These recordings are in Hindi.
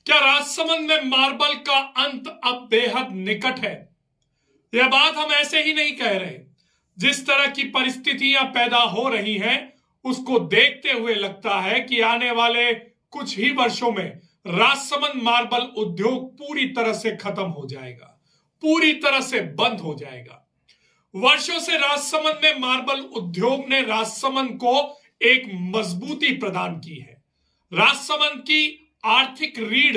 क्या राजसमंद में मार्बल का अंत अब बेहद निकट है? यह बात हम ऐसे ही नहीं कह रहे। जिस तरह की परिस्थितियां पैदा हो रही हैं, उसको देखते हुए लगता है कि आने वाले कुछ ही वर्षों में राजसमंद मार्बल उद्योग पूरी तरह से खत्म हो जाएगा, पूरी तरह से बंद हो जाएगा। वर्षों से राजसमंद में मार्बल उद्योग ने राजसमंद को एक मजबूती प्रदान की है। राजसमंद की आर्थिक रीढ़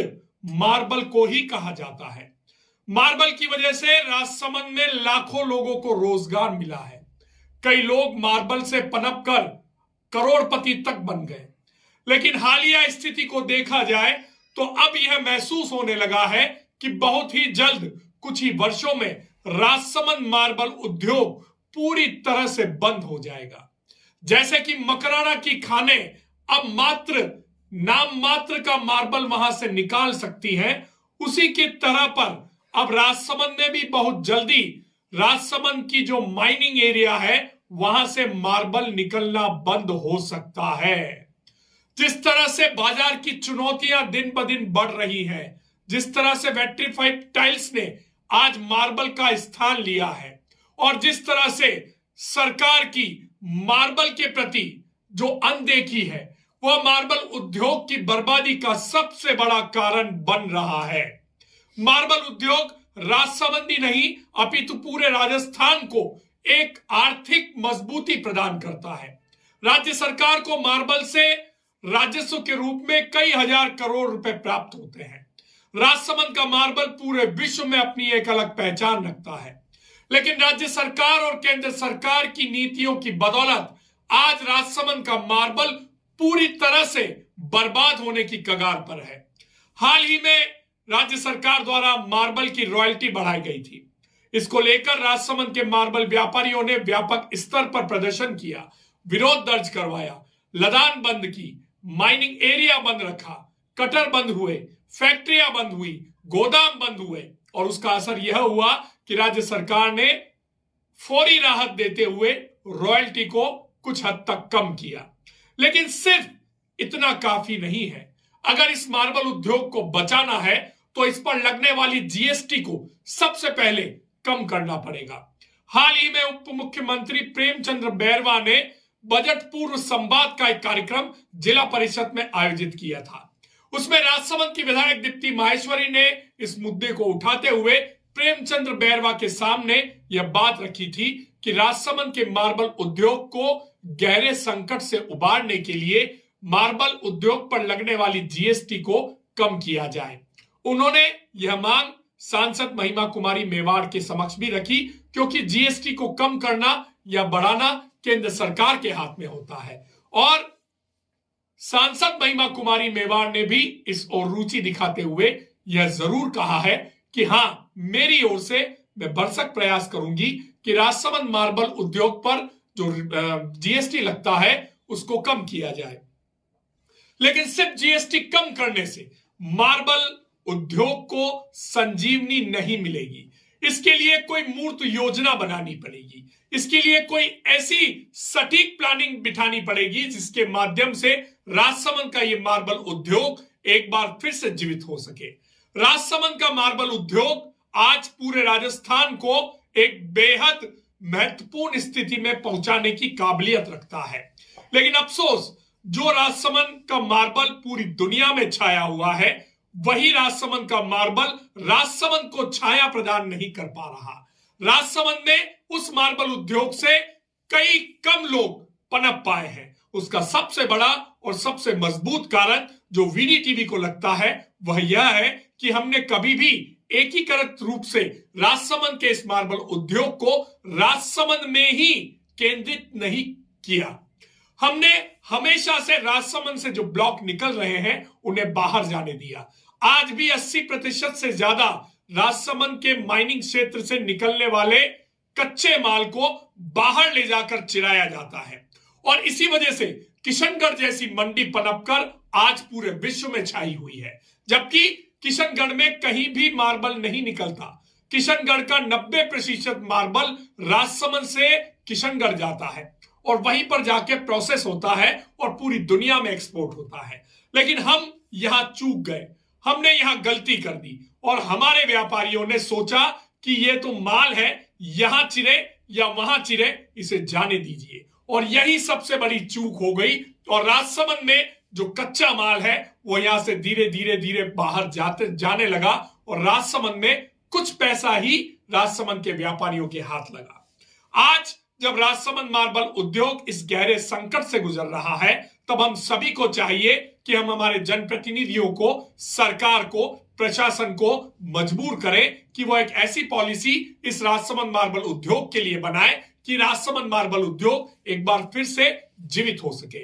मार्बल को ही कहा जाता है। मार्बल की वजह से राजसमंद में लाखों लोगों को रोजगार मिला है। कई लोग मार्बल से पनप कर करोड़पति तक बन गए। लेकिन हालिया स्थिति को देखा जाए तो अब यह महसूस होने लगा है कि बहुत ही जल्द, कुछ ही वर्षों में राजसमंद मार्बल उद्योग पूरी तरह से बंद हो जाएगा। जैसे कि मकराना की खाने अब मात्र नाम मात्र का मार्बल वहां से निकाल सकती हैं, उसी की तरह पर अब राजसमंद में भी बहुत जल्दी राजसमंद की जो माइनिंग एरिया है वहां से मार्बल निकलना बंद हो सकता है। जिस तरह से बाजार की चुनौतियां दिन ब दिन बढ़ रही हैं, जिस तरह से वेट्रीफाइड टाइल्स ने आज मार्बल का स्थान लिया है, और जिस तरह से सरकार की मार्बल के प्रति जो अनदेखी है, वह मार्बल उद्योग की बर्बादी का सबसे बड़ा कारण बन रहा है। मार्बल उद्योग राजसमंद ही नहीं अपितु पूरे राजस्थान को एक आर्थिक मजबूती प्रदान करता है। राज्य सरकार को मार्बल से राजस्व के रूप में कई हजार करोड़ रुपए प्राप्त होते हैं। राजसमंद का मार्बल पूरे विश्व में अपनी एक अलग पहचान रखता है। लेकिन राज्य सरकार और केंद्र सरकार की नीतियों की बदौलत आज राजसमंद का मार्बल पूरी तरह से बर्बाद होने की कगार पर है। हाल ही में राज्य सरकार द्वारा मार्बल की रॉयल्टी बढ़ाई गई थी। इसको लेकर राजसमंद के मार्बल व्यापारियों ने व्यापक स्तर पर प्रदर्शन किया, विरोध दर्ज करवाया, लदान बंद की, माइनिंग एरिया बंद रखा, कटर बंद हुए, फैक्ट्रियां बंद हुई, गोदाम बंद हुए, और उसका असर यह हुआ कि राज्य सरकार ने फौरी राहत देते हुए रॉयल्टी को कुछ हद तक कम किया। लेकिन सिर्फ इतना काफी नहीं है। अगर इस मार्बल उद्योग को बचाना है तो इस पर लगने वाली जीएसटी को सबसे पहले कम करना पड़ेगा। हाल ही में उप मुख्यमंत्री प्रेमचंद्र बैरवा ने बजट पूर्व संवाद का एक कार्यक्रम जिला परिषद में आयोजित किया था। उसमें राजसमंद की विधायक दीप्ति माहेश्वरी ने इस मुद्दे को उठाते हुए प्रेमचंद्र बैरवा के सामने यह बात रखी थी कि राजसमंद के मार्बल उद्योग को गहरे संकट से उबारने के लिए मार्बल उद्योग पर लगने वाली जीएसटी को कम किया जाए। उन्होंने यह मांग सांसद महिमा कुमारी मेवाड़ के समक्ष भी रखी, क्योंकि जीएसटी को कम करना या बढ़ाना केंद्र सरकार के हाथ में होता है। और सांसद महिमा कुमारी मेवाड़ ने भी इस ओर रुचि दिखाते हुए यह जरूर कहा है कि हां, मेरी ओर से मैं भरसक प्रयास करूंगी कि राजसमंद मार्बल उद्योग पर जो जीएसटी लगता है उसको कम किया जाए। लेकिन सिर्फ जीएसटी कम करने से मार्बल उद्योग को संजीवनी नहीं मिलेगी। इसके लिए कोई मूर्त योजना बनानी पड़ेगी। इसके लिए कोई ऐसी सटीक प्लानिंग बिठानी पड़ेगी जिसके माध्यम से राजसमंद का यह मार्बल उद्योग एक बार फिर से जीवित हो सके। राजसमंद का मार्बल उद्योग आज पूरे राजस्थान को एक बेहद महत्वपूर्ण स्थिति में पहुंचाने की काबिलियत रखता है। लेकिन अफसोस, जो राजसमंद का मार्बल पूरी दुनिया में छाया हुआ है, वही राजसमंद का मार्बल राजसमंद को छाया प्रदान नहीं कर पा रहा। राजसमंद में उस मार्बल उद्योग से कई कम लोग पनप पाए हैं। उसका सबसे बड़ा और सबसे मजबूत कारण जो वीडीटीवी को लगता है वह यह है कि हमने कभी भी एकीकृत रूप से राजसमंद के इस मार्बल उद्योग को राजसमंद में ही केंद्रित नहीं किया। हमने हमेशा से राजसमंद से जो ब्लॉक निकल रहे हैं उन्हें बाहर जाने दिया। आज भी 80% से ज्यादा राजसमंद के माइनिंग क्षेत्र से निकलने वाले कच्चे माल को बाहर ले जाकर चिराया जाता है, और इसी वजह से किशनगढ़ जैसी मंडी पनपकर आज पूरे विश्व में छाई हुई है। जबकि किशनगढ़ में कहीं भी मार्बल नहीं निकलता। किशनगढ़ का 90% मार्बल राजसमंद से किशनगढ़ जाता है और वहीं पर जाके प्रोसेस होता है और पूरी दुनिया में एक्सपोर्ट होता है। लेकिन हम यहां चूक गए। हमने यहां गलती कर दी और हमारे व्यापारियों ने सोचा कि ये तो माल है, यहां चिरे या वहां चिरे, इसे जाने दीजिए। और यही सबसे बड़ी चूक हो गई और राजसमंद में जो कच्चा माल है वो यहां से धीरे धीरे धीरे बाहर जाने लगा और राजसमंद में कुछ पैसा ही राजसमंद के व्यापारियों के हाथ लगा। आज जब राजसमंद मार्बल उद्योग इस गहरे संकट से गुजर रहा है, तब हम सभी को चाहिए कि हम हमारे जनप्रतिनिधियों को, सरकार को, प्रशासन को मजबूर करें कि वो एक ऐसी पॉलिसी इस राजसमंद मार्बल उद्योग के लिए बनाए कि राजसमंद मार्बल उद्योग एक बार फिर से जीवित हो सके।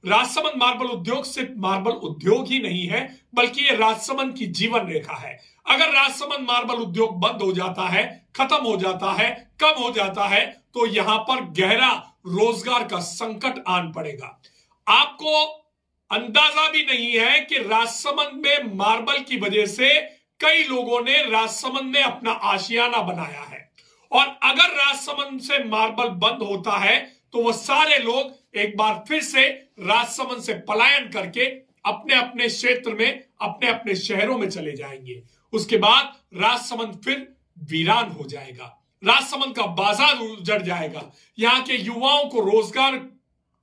राजसमंद मार्बल उद्योग सिर्फ मार्बल उद्योग ही नहीं है, बल्कि ये राजसमंद की जीवन रेखा है। अगर राजसमंद मार्बल उद्योग बंद हो जाता है, खत्म हो जाता है, कम हो जाता है, तो यहां पर गहरा रोजगार का संकट आन पड़ेगा। आपको अंदाजा भी नहीं है कि राजसमंद में मार्बल की वजह से कई लोगों ने राजसमंद में अपना आशियाना बनाया है और अगर राजसमंद से मार्बल बंद होता है तो वो सारे लोग एक बार फिर से राजसमंद से पलायन करके अपने अपने क्षेत्र में, अपने अपने शहरों में चले जाएंगे। उसके बाद राजसमंद फिर वीरान हो जाएगा, राजसमंद का बाजार उजड़ जाएगा, यहाँ के युवाओं को रोजगार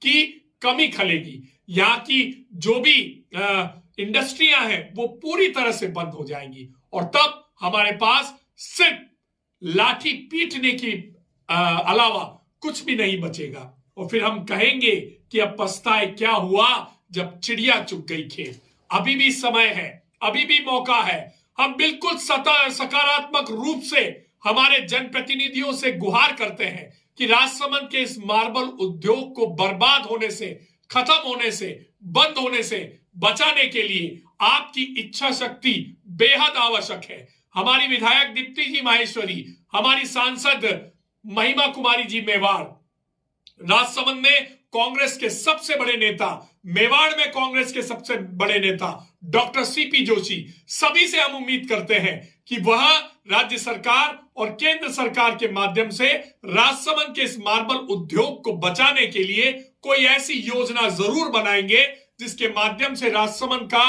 की कमी खलेगी, यहाँ की जो भी इंडस्ट्रियां हैं वो पूरी तरह से बंद हो जाएंगी और तब हमारे पास सिर्फ लाठी पीटने की अलावा कुछ भी नहीं बचेगा और फिर हम कहेंगे कि अब पछताए क्या हुआ जब चिड़िया चुग गई खेत। अभी भी समय है, अभी भी मौका है। हम बिल्कुल सकारात्मक रूप से हमारे जनप्रतिनिधियों से गुहार करते हैं कि राजसमंद के इस मार्बल उद्योग को बर्बाद होने से, खत्म होने से, बंद होने से बचाने के लिए आपकी इच्छा शक्ति बेहद आवश्यक है। हमारी विधायक दीप्ति जी माहेश्वरी, हमारी सांसद महिमा कुमारी जी मेवाड़, राजसमंद में कांग्रेस के सबसे बड़े नेता, मेवाड़ में कांग्रेस के सबसे बड़े नेता डॉक्टर सीपी जोशी, सभी से हम उम्मीद करते हैं कि वह राज्य सरकार और केंद्र सरकार के माध्यम से राजसमंद के इस मार्बल उद्योग को बचाने के लिए कोई ऐसी योजना जरूर बनाएंगे जिसके माध्यम से राजसमंद का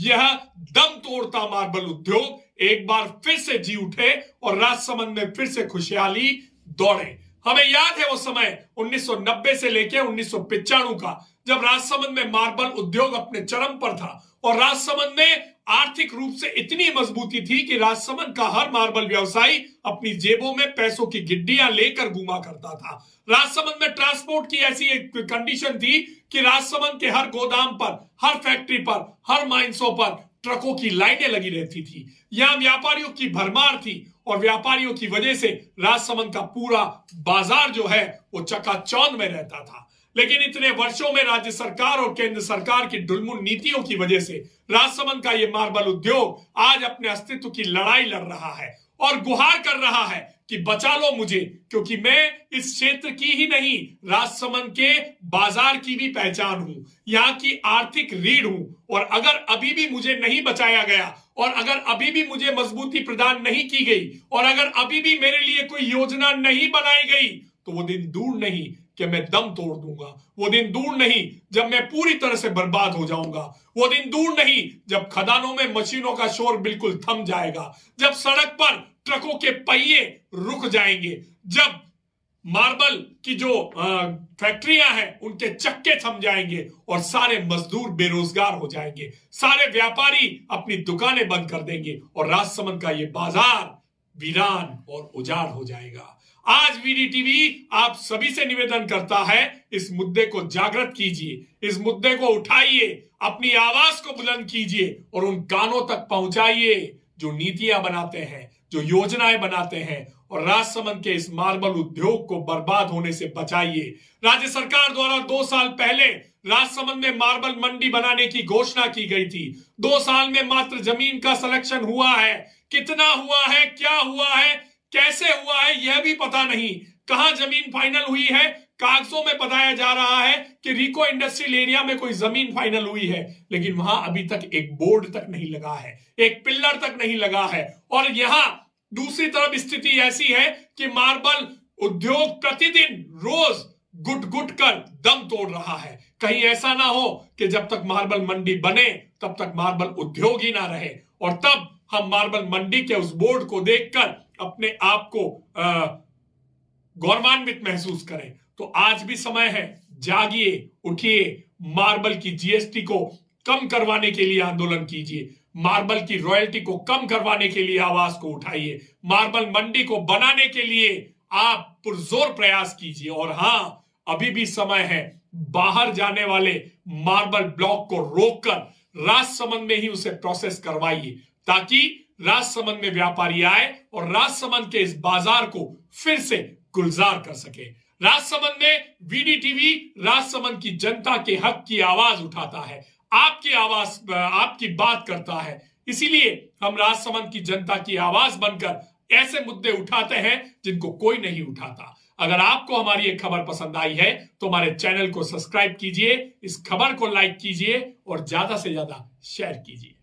यह दम तोड़ता मार्बल उद्योग एक बार फिर से जी उठे और राजसमंद में फिर से खुशहाली दौड़े। हमें याद है वो समय 1990 से लेकर 1995 का, जब राजसमंद में मार्बल उद्योग अपने चरम पर था और राजसमंद में आर्थिक रूप से इतनी मजबूती थी कि राजसमंद का हर मार्बल व्यवसायी अपनी जेबों में पैसों की गिड्डियां लेकर घूमा करता था। राजसमंद में ट्रांसपोर्ट की ऐसी एक कंडीशन थी कि राजसमंद के हर गोदाम पर, हर फैक्ट्री पर, हर माइंसों पर ट्रकों की लाइनें लगी रहती थी। यहां व्यापारियों की भरमार थी और व्यापारियों की वजह से राजसमंद का पूरा बाजार जो है वो चकाचौंध में रहता था। लेकिन इतने वर्षों में राज्य सरकार और केंद्र सरकार की ढुलमुल नीतियों की वजह से राजसमंद का ये मार्बल उद्योग आज अपने अस्तित्व की लड़ाई लड़ रहा है और गुहार कर रहा है कि बचा लो मुझे, क्योंकि मैं इस क्षेत्र की ही नहीं, राजसमंद के बाजार की भी पहचान हूं, यहाँ की आर्थिक रीढ़ हूं और अगर अभी भी मुझे नहीं बचाया गया और अगर अभी भी मुझे मजबूती प्रदान नहीं की गई और अगर अभी भी मेरे लिए कोई योजना नहीं बनाई गई तो वो दिन दूर नहीं कि मैं दम तोड़ दूंगा। वो दिन दूर नहीं जब मैं पूरी तरह से बर्बाद हो जाऊंगा। वो दिन दूर नहीं जब खदानों में मशीनों का शोर बिल्कुल थम जाएगा, जब सड़क पर ट्रकों के पहिए रुक जाएंगे, जब मार्बल की जो फैक्ट्रियां हैं उनके चक्के थम जाएंगे और सारे मजदूर बेरोजगार हो जाएंगे, सारे व्यापारी अपनी दुकानें बंद कर देंगे और राजसमंद का ये बाजार वीरान और उजाड़ हो जाएगा। आज वीडी टीवी आप सभी से निवेदन करता है, इस मुद्दे को जागृत कीजिए, इस मुद्दे को उठाइए, अपनी आवाज को बुलंद कीजिए और उन कानों तक पहुंचाइए जो नीतियां बनाते हैं, जो योजनाएं बनाते हैं और राजसमंद के इस मार्बल उद्योग को बर्बाद होने से बचाइए। राज्य सरकार द्वारा 2 साल पहले राजसमंद में मार्बल मंडी बनाने की घोषणा की गई थी। 2 साल में मात्र जमीन का सिलेक्शन हुआ है, कितना हुआ है, क्या हुआ है, कैसे हुआ है यह भी पता नहीं। कहां जमीन फाइनल हुई है, कागजों में बताया जा रहा है कि रिको इंडस्ट्रियल एरिया में कोई जमीन फाइनल हुई है, लेकिन वहां अभी तक एक बोर्ड तक नहीं लगा है, एक पिल्लर तक नहीं लगा है। और यहां दूसरी तरफ स्थिति ऐसी है कि मार्बल उद्योग प्रतिदिन रोज घुट घुट कर दम तोड़ रहा है। कहीं ऐसा ना हो कि जब तक मार्बल मंडी बने तब तक मार्बल उद्योग ही ना रहे, और तब हम मार्बल मंडी के उस बोर्ड को देखकर अपने आप को गौरवान्वित महसूस करें। तो आज भी समय है, जागिए, उठिए, मार्बल की जीएसटी को कम करवाने के लिए आंदोलन कीजिए, मार्बल की रॉयल्टी को कम करवाने के लिए आवाज को उठाइए, मार्बल मंडी को बनाने के लिए आप पुरजोर प्रयास कीजिए। और हां, अभी भी समय है, बाहर जाने वाले मार्बल ब्लॉक को रोककर राजसमंद में ही उसे प्रोसेस करवाइए, ताकि राजसमंद में व्यापारी आए और राजसमंद के इस बाजार को फिर से गुलजार कर सके। राजसमंद में वीडीटीवी राजसमंद की जनता के हक की आवाज उठाता है, आपकी आवाज, आपकी बात करता है। इसीलिए हम राजसमंद की जनता की आवाज बनकर ऐसे मुद्दे उठाते हैं जिनको कोई नहीं उठाता। अगर आपको हमारी ये खबर पसंद आई है तो हमारे चैनल को सब्सक्राइब कीजिए, इस खबर को लाइक कीजिए और ज्यादा से ज्यादा शेयर कीजिए।